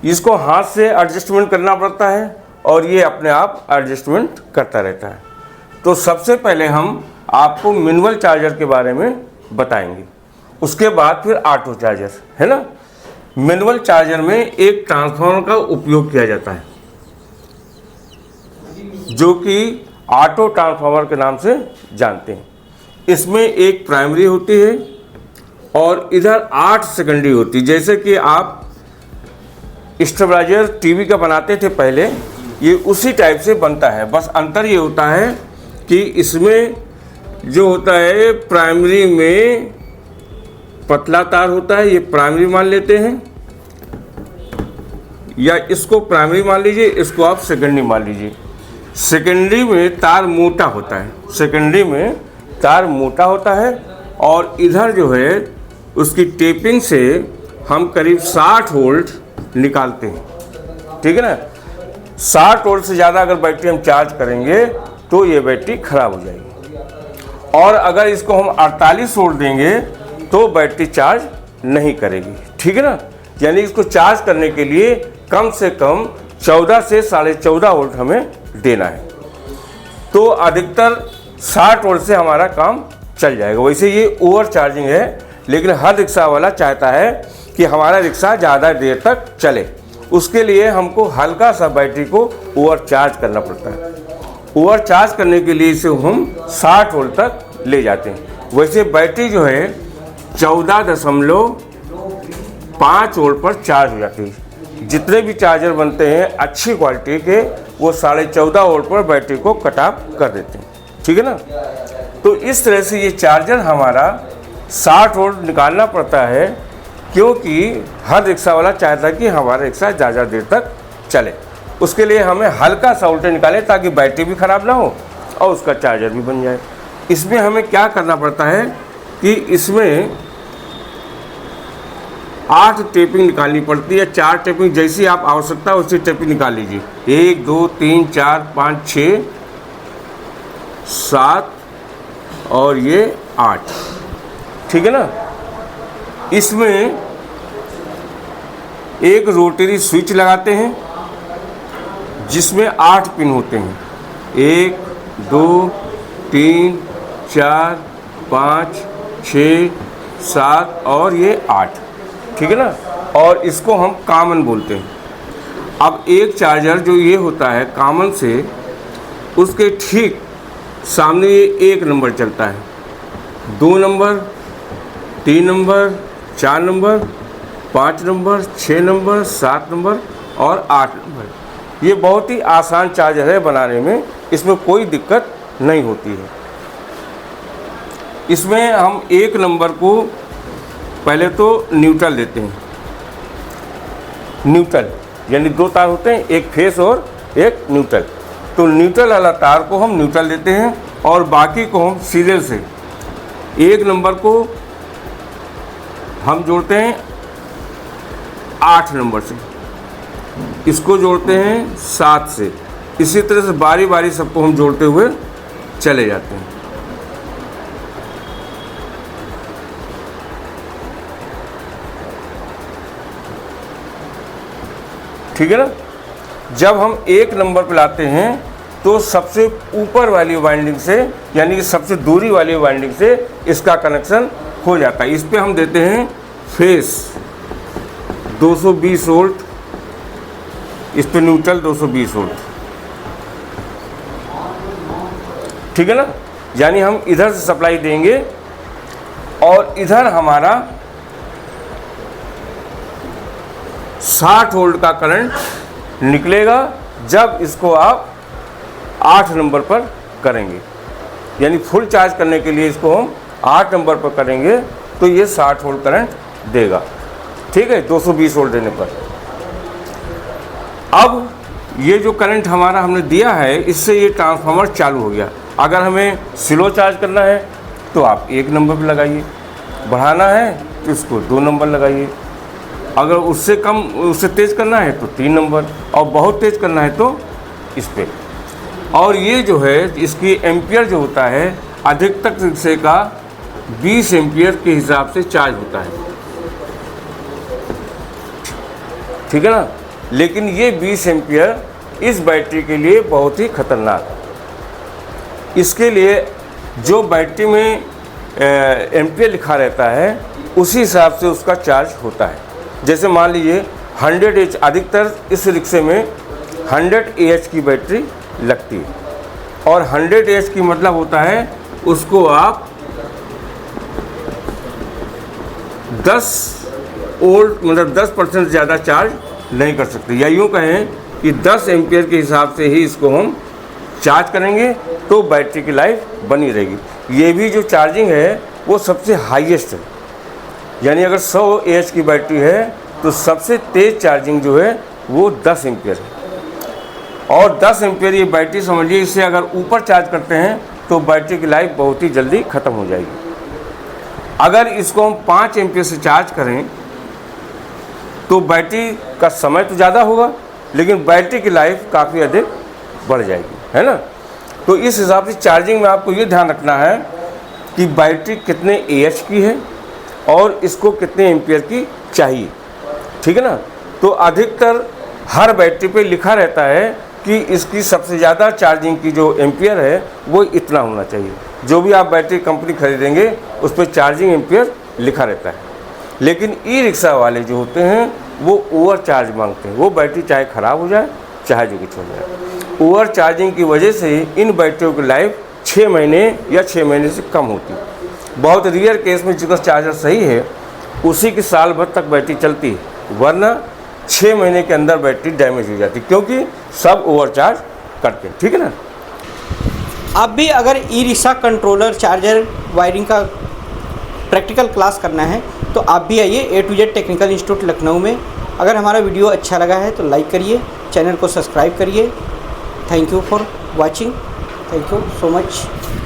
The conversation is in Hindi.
इसको हाथ से एडजस्टमेंट करना पड़ता है और ये अपने आप एडजस्टमेंट करता रहता है। तो सबसे पहले हम आपको मैनुअल चार्जर के बारे में बताएंगे, उसके बाद फिर ऑटो चार्जर, है ना। मैनुअल चार्जर में एक ट्रांसफार्मर का उपयोग किया जाता है जो कि ऑटो ट्रांसफार्मर के नाम से जानते हैं। इसमें एक प्राइमरी होती है और इधर 8 सेकेंडरी होती है। जैसे कि आप स्टेबलाइजर टीवी का बनाते थे पहले, ये उसी टाइप से बनता है। बस अंतर ये होता है कि इसमें जो होता है प्राइमरी में पतला तार होता है, ये प्राइमरी मान लेते हैं, या इसको प्राइमरी मान लीजिए, इसको आप सेकेंडरी मान लीजिए। सेकेंडरी में तार मोटा होता है, सेकेंडरी में तार मोटा होता है और इधर जो है उसकी टेपिंग से हम करीब 60 वोल्ट निकालते हैं, ठीक है ना। 60 वोल्ट से ज़्यादा अगर बैटरी हम चार्ज करेंगे तो ये बैटरी ख़राब हो जाएगी, और अगर इसको हम 48 वोल्ट देंगे तो बैटरी चार्ज नहीं करेगी, ठीक है ना। यानी इसको चार्ज करने के लिए कम से कम 14 से 14.5 वोल्ट हमें देना है, तो अधिकतर 60 वोल्ट से हमारा काम चल जाएगा। वैसे ये ओवर चार्जिंग है, लेकिन हर रिक्शा वाला चाहता है कि हमारा रिक्शा ज़्यादा देर तक चले, उसके लिए हमको हल्का सा बैटरी को ओवर चार्ज करना पड़ता है। ओवर चार्ज करने के लिए इसे हम 60 वोल्ट तक ले जाते हैं। वैसे बैटरी जो है 14.5 वोल्ट पर चार्ज हो जाती है। जितने भी चार्जर बनते हैं अच्छी क्वालिटी के, वो 14.5 वोल्ट पर बैटरी को कट ऑफ कर देते हैं, ठीक है ना। तो इस तरह से ये चार्जर हमारा 60 वोल्ट निकालना पड़ता है, क्योंकि हर रिक्शा वाला चाहता है कि हमारा रिक्शा ज़्यादा देर तक चले। उसके लिए हमें हल्का सा वोल्टेज निकालें ताकि बैटरी भी ख़राब ना हो और उसका चार्जर भी बन जाए। इसमें हमें क्या करना पड़ता है कि इसमें 8 टेपिंग निकालनी पड़ती है। 4 टेपिंग जैसी आप आवश्यकता वैसी टेपिंग निकाल लीजिए। 1 2 3 4 5 6 7 और ये 8, ठीक है ना। इसमें एक रोटरी स्विच लगाते हैं जिसमें 8 पिन होते हैं। 1 2 3 4 5 6 7 और ये 8, ठीक है ना। और इसको हम कॉमन बोलते हैं। अब एक चार्जर जो ये होता है कॉमन से, उसके ठीक सामने ये 1 नंबर चलता है, 2 number, 3 number, 4 number, 5 number, 6 number, 7 number और 8 नंबर। ये बहुत ही आसान चार्जर है बनाने में, इसमें कोई दिक्कत नहीं होती है। इसमें हम 1 नंबर को पहले तो न्यूट्रल देते हैं। न्यूट्रल यानी 2 तार होते हैं, एक फेस और एक न्यूट्रल। तो न्यूट्रल वाला तार को हम न्यूट्रल देते हैं और बाकी को हम सीरियल से 1 नंबर को हम जोड़ते हैं 8 नंबर से, इसको जोड़ते हैं 7 से, इसी तरह से बारी बारी सबको हम जोड़ते हुए चले जाते हैं। ठीक है ना। जब हम 1 नंबर पे लाते हैं तो सबसे ऊपर वाली वाइंडिंग से, यानी कि सबसे दूरी वाली वाइंडिंग से इसका कनेक्शन हो जाता है। इस पे हम देते हैं फेस 220 वोल्ट, इस पे न्यूट्रल 220 वोल्ट, ठीक है ना। यानी हम इधर से सप्लाई देंगे और इधर हमारा 60 वोल्ट का करंट निकलेगा जब इसको आप 8 नंबर पर करेंगे। यानी फुल चार्ज करने के लिए इसको हम 8 नंबर पर करेंगे तो ये 60 वोल्ट करंट देगा, ठीक है, 220 वोल्ट देने पर। अब ये जो करंट हमारा हमने दिया है, इससे ये ट्रांसफार्मर चालू हो गया। अगर हमें स्लो चार्ज करना है तो आप 1 नंबर पर लगाइए, बढ़ाना है तो इसको 2 नंबर लगाइए, अगर उससे कम उससे तेज़ करना है तो 3 नंबर, और बहुत तेज़ करना है तो इस पे। और ये जो है इसकी एम्पियर जो होता है अधिकतम रिक्शे का 20 एम्पियर के हिसाब से चार्ज होता है, ठीक है ना। लेकिन ये 20 एम्पियर इस बैटरी के लिए बहुत ही खतरनाक है। इसके लिए जो बैटरी में एम्पियर लिखा रहता है उसी हिसाब से उसका चार्ज होता है। जैसे मान लीजिए 100 एच, अधिकतर इस रिक्शे में 100 AH की बैटरी लगती है, और 100 AH की मतलब होता है उसको आप 10 वोल्ट मतलब 10% ज़्यादा चार्ज नहीं कर सकते, या यूँ कहें कि 10 एम्पियर के हिसाब से ही इसको हम चार्ज करेंगे तो बैटरी की लाइफ बनी रहेगी। ये भी जो चार्जिंग है वो सबसे हाईएस्ट है, यानी अगर 100 AH की बैटरी है तो सबसे तेज़ चार्जिंग जो है वो 10 एम्पियर है। और 10 एम्पियर ये बैटरी समझिए, इससे अगर ऊपर चार्ज करते हैं तो बैटरी की लाइफ बहुत ही जल्दी ख़त्म हो जाएगी। अगर इसको हम 5 एम्पियर से चार्ज करें तो बैटरी का समय तो ज़्यादा होगा, लेकिन बैटरी की लाइफ काफ़ी अधिक बढ़ जाएगी, है ना। तो इस हिसाब से चार्जिंग में आपको ये ध्यान रखना है कि बैटरी कितने AH की है और इसको कितने एम्पियर की चाहिए, ठीक है ना। तो अधिकतर हर बैटरी पे लिखा रहता है कि इसकी सबसे ज़्यादा चार्जिंग की जो एम्पियर है वो इतना होना चाहिए। जो भी आप बैटरी कंपनी खरीदेंगे उस पर चार्जिंग एम्पियर लिखा रहता है। लेकिन ई रिक्शा वाले जो होते हैं वो ओवर चार्ज मांगते हैं। वो बैटरी चाहे ख़राब हो जाए चाहे जो कुछ हो जाए, ओवर चार्जिंग की वजह से इन बैटरियों की लाइफ 6 महीने या 6 महीने से कम होती है। बहुत रेयर केस में जिसका चार्जर सही है उसी की साल भर तक बैटरी चलती है, वरना 6 महीने के अंदर बैटरी डैमेज हो जाती है, क्योंकि सब ओवर चार्ज करते हैं, ठीक है ना। आप भी अगर e rickshaw controller, charger, wiring का प्रैक्टिकल क्लास करना है तो आप भी आइए A to Z technical institute Lucknow में। अगर हमारा वीडियो अच्छा लगा है तो लाइक करिए, चैनल को सब्सक्राइब करिए। Thank you for watching, thank you so much.